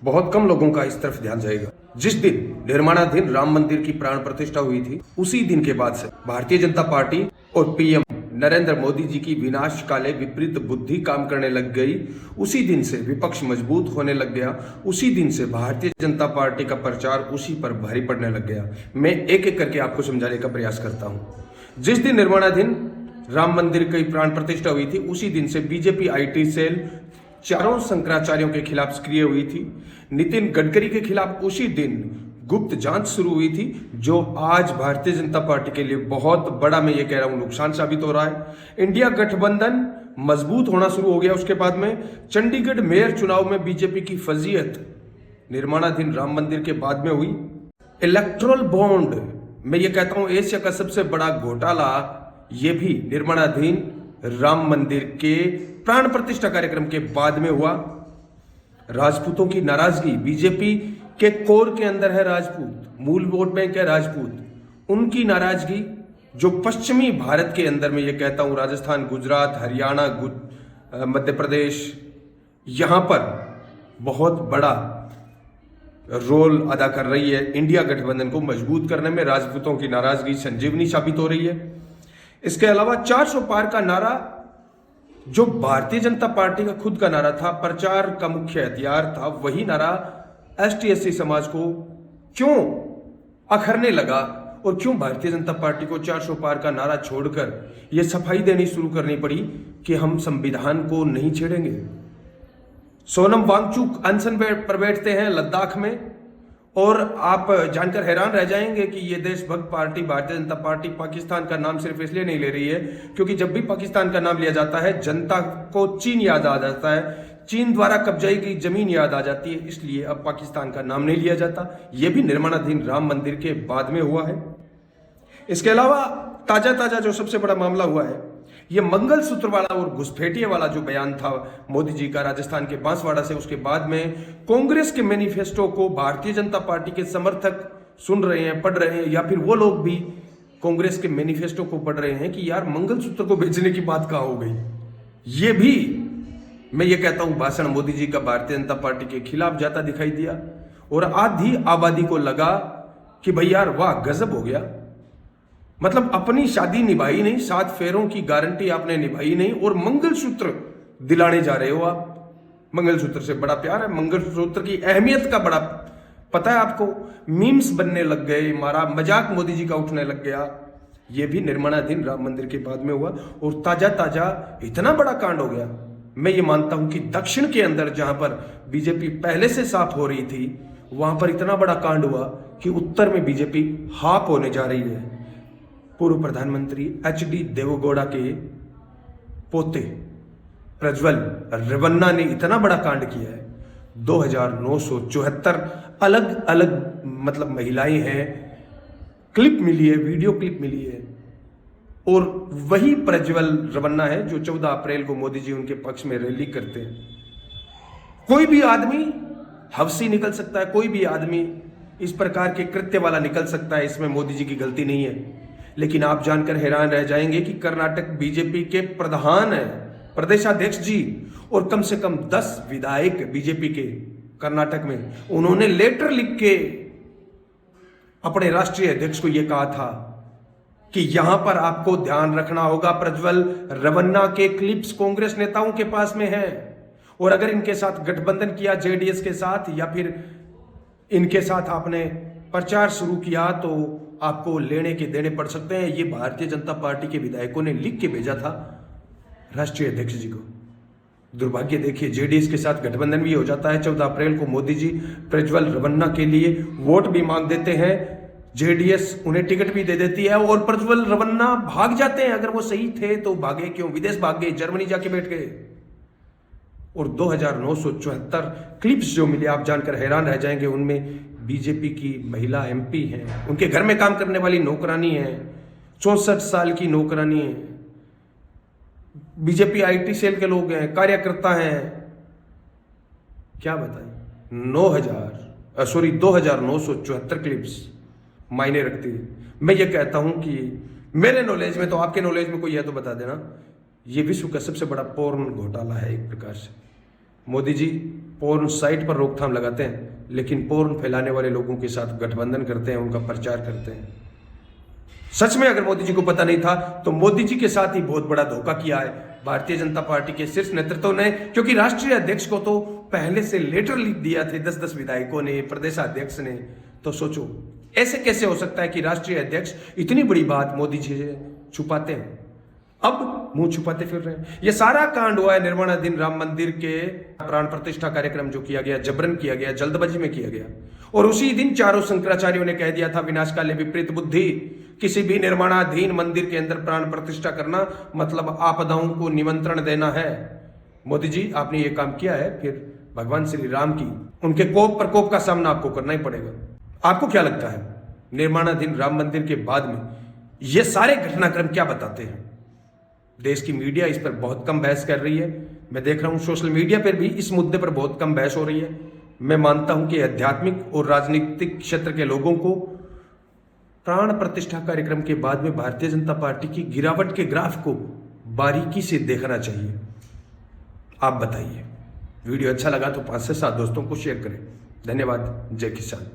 बहुत कम लोगों का इस तरफ ध्यान जाएगा। जिस दिन निर्माणाधीन राम मंदिर की प्राण प्रतिष्ठा हुई थी, उसी दिन के बाद से भारतीय जनता पार्टी और पीएम नरेंद्र मोदी जी की विनाशकाले विपरीत बुद्धि काम करने लग गई। उसी दिन से विपक्ष मजबूत होने लग गया। उसी दिन से भारतीय जनता पार्टी का प्रचार उसी पर भारी पड़ने लग गया। मैं एक एक करके आपको समझाने का प्रयास करता हूं। जिस दिन निर्माणाधीन राम मंदिर की प्राण प्रतिष्ठा हुई थी, उसी दिन से बीजेपी आईटी सेल चारों शंकराचार्यों के खिलाफ सक्रिय हुई थी। नितिन गडकरी के खिलाफ उसी दिन गुप्त जांच शुरू हुई थी, जो आज भारतीय जनता पार्टी के लिए बहुत बड़ा, मैं ये कह रहा हूं, नुकसान साबित हो रहा है। इंडिया गठबंधन मजबूत होना शुरू हो गया। उसके बाद में चंडीगढ़ मेयर चुनाव में बीजेपी की फजीयत निर्माणाधीन राम मंदिर के बाद में हुई। इलेक्ट्रोल बॉन्ड, मैं ये कहता हूं एशिया का सबसे बड़ा घोटाला, ये भी निर्माणाधीन राम मंदिर के प्राण प्रतिष्ठा कार्यक्रम के बाद में हुआ। राजपूतों की नाराजगी, बीजेपी के कोर के अंदर है राजपूत, मूल वोट बैंक है राजपूत, उनकी नाराजगी जो पश्चिमी भारत के अंदर, मैं ये कहता हूं राजस्थान, गुजरात, हरियाणा, मध्य प्रदेश, यहां पर बहुत बड़ा रोल अदा कर रही है। इंडिया गठबंधन को मजबूत करने में राजपूतों की नाराजगी संजीवनी साबित हो रही है। इसके अलावा 400 पार का नारा, जो भारतीय जनता पार्टी का खुद का नारा था, प्रचार का मुख्य हथियार था, वही नारा एसटी/एससी समाज को क्यों अखरने लगा और क्यों भारतीय जनता पार्टी को 400 पार का नारा छोड़कर यह सफाई देनी शुरू करनी पड़ी कि हम संविधान को नहीं छेड़ेंगे। सोनम वांगचुक अनशन पर बैठते हैं लद्दाख में, और आप जानकर हैरान रह जाएंगे कि ये देशभक्त पार्टी भारतीय जनता पार्टी पाकिस्तान का नाम सिर्फ इसलिए नहीं ले रही है क्योंकि जब भी पाकिस्तान का नाम लिया जाता है जनता को चीन याद आ जाता है, चीन द्वारा कब्जाई की जमीन याद आ जाती है, इसलिए अब पाकिस्तान का नाम नहीं लिया जाता। यह भी निर्माणाधीन राम मंदिर के बाद में हुआ है। इसके अलावा ताजा जो सबसे बड़ा मामला हुआ है, यह मंगलसूत्र वाला और घुसपैठिए वाला जो बयान था मोदी जी का राजस्थान के बांसवाड़ा से, उसके बाद में कांग्रेस के मैनिफेस्टो को भारतीय जनता पार्टी के समर्थक सुन रहे हैं, पढ़ रहे हैं, या फिर वो लोग भी कांग्रेस के मैनिफेस्टो को पढ़ रहे हैं कि यार मंगलसूत्र को बेचने की बात कहां हो गई। ये भी मैं ये कहता हूं भाषण मोदी जी का भारतीय जनता पार्टी के खिलाफ जाता दिखाई दिया, और आधी आबादी को लगा कि भाई यार वाह गजब हो गया। मतलब अपनी शादी निभाई नहीं, 7 फेरों की गारंटी आपने निभाई नहीं, और मंगलसूत्र दिलाने जा रहे हो आप। मंगलसूत्र से बड़ा प्यार है, मंगलसूत्र की अहमियत का बड़ा पता है आपको। मीम्स बनने लग गए, मारा मजाक मोदी जी का उठने लग गया। यह भी निर्माणाधीन राम मंदिर के बाद में हुआ, और ताजा इतना बड़ा कांड हो गया। मैं ये मानता हूं कि दक्षिण के अंदर जहां पर बीजेपी पहले से साफ हो रही थी, वहां पर इतना बड़ा कांड हुआ कि उत्तर में बीजेपी हाफ होने जा रही है। पूर्व प्रधानमंत्री HD देवेगौड़ा के पोते प्रज्वल रेवन्ना ने इतना बड़ा कांड किया है। 2974 अलग अलग मतलब महिलाएं हैं, क्लिप मिली है, वीडियो क्लिप मिली है, और वही प्रज्वल रेवन्ना है जो 14 अप्रैल को मोदी जी उनके पक्ष में रैली करते हैं। कोई भी आदमी हवसी निकल सकता है, कोई भी आदमी इस प्रकार के कृत्य वाला निकल सकता है, इसमें मोदी जी की गलती नहीं है। लेकिन आप जानकर हैरान रह जाएंगे कि कर्नाटक बीजेपी के प्रधान है, प्रदेशाध्यक्ष जी, और कम से कम 10 विधायक बीजेपी के कर्नाटक में, उन्होंने लेटर लिख के अपने राष्ट्रीय अध्यक्ष को यह कहा था कि यहां पर आपको ध्यान रखना होगा, प्रज्वल रेवन्ना के क्लिप्स कांग्रेस नेताओं के पास में है, और अगर इनके साथ गठबंधन किया जेडीएस के साथ, या फिर इनके साथ आपने प्रचार शुरू किया, तो आपको लेने के देने पड़ सकते हैं। ये भारतीय जनता पार्टी के विधायकों ने लिख के भेजा था राष्ट्रीय अध्यक्ष जी को। दुर्भाग्य देखिए, जेडीएस के साथ गठबंधन भी हो जाता है। 14 अप्रैल को मोदी जी प्रज्वल रेवन्ना के लिए वोट भी मांग देते हैं, जेडीएस उन्हें टिकट भी दे देती है, और प्रज्वल रेवन्ना भाग जाते हैं। अगर वो सही थे तो भागे क्यों, विदेश भाग गए, जर्मनी जाके बैठ गए। और 2974 क्लिप्स जो मिले, आप जानकर हैरान रह जाएंगे, उनमें बीजेपी की महिला MP हैं, उनके घर में काम करने वाली नौकरानी है, 64 साल की नौकरानी है, बीजेपी IT सेल के लोग हैं, कार्यकर्ता हैं। क्या बताएं, 2974 क्लिप्स मायने रखती है। मैं ये कहता हूं कि मेरे नॉलेज में, तो आपके नॉलेज में कोई है तो बता देना, ये विश्व का सबसे बड़ा पोर्न घोटाला है एक प्रकार से। मोदी जी पोर्न साइट पर रोकथाम लगाते हैं, लेकिन पोर्न फैलाने वाले लोगों के साथ गठबंधन करते हैं, उनका प्रचार करते हैं। सच में अगर मोदी जी को पता नहीं था तो मोदी जी के साथ ही बहुत बड़ा धोखा किया है भारतीय जनता पार्टी के शीर्ष नेतृत्व ने, क्योंकि राष्ट्रीय अध्यक्ष को तो पहले से लेटर लिख दिया थे 10-10 विधायकों ने, प्रदेशाध्यक्ष ने। तो सोचो ऐसे कैसे हो सकता है कि राष्ट्रीय अध्यक्ष इतनी बड़ी बात मोदी जी से छुपाते हैं, अब मुंह छुपाते फिर रहे हैं। यह सारा कांड हुआ है निर्माणाधीन राम मंदिर के प्राण प्रतिष्ठा कार्यक्रम जो किया गया, जबरन किया गया, जल्दबाजी में किया गया। और उसी दिन चारों शंकराचार्यों ने कह दिया था विनाशकाले विपरीत बुद्धि, किसी भी निर्माणाधीन मंदिर के अंदर प्राण प्रतिष्ठा करना मतलब आपदाओं को निमंत्रण देना है। मोदी जी आपने ये काम किया है, फिर भगवान श्री राम की उनके कोप प्रकोप का सामना आपको करना ही पड़ेगा। आपको क्या लगता है निर्माणाधीन राम मंदिर के बाद में ये सारे घटनाक्रम क्या बताते हैं? देश की मीडिया इस पर बहुत कम बहस कर रही है। मैं देख रहा हूं सोशल मीडिया पर भी इस मुद्दे पर बहुत कम बहस हो रही है। मैं मानता हूं कि आध्यात्मिक और राजनीतिक क्षेत्र के लोगों को प्राण प्रतिष्ठा कार्यक्रम के बाद में भारतीय जनता पार्टी की गिरावट के ग्राफ को बारीकी से देखना चाहिए। आप बताइए। वीडियो अच्छा लगा तो 5 से 7 दोस्तों को शेयर करें। धन्यवाद। जय किसान।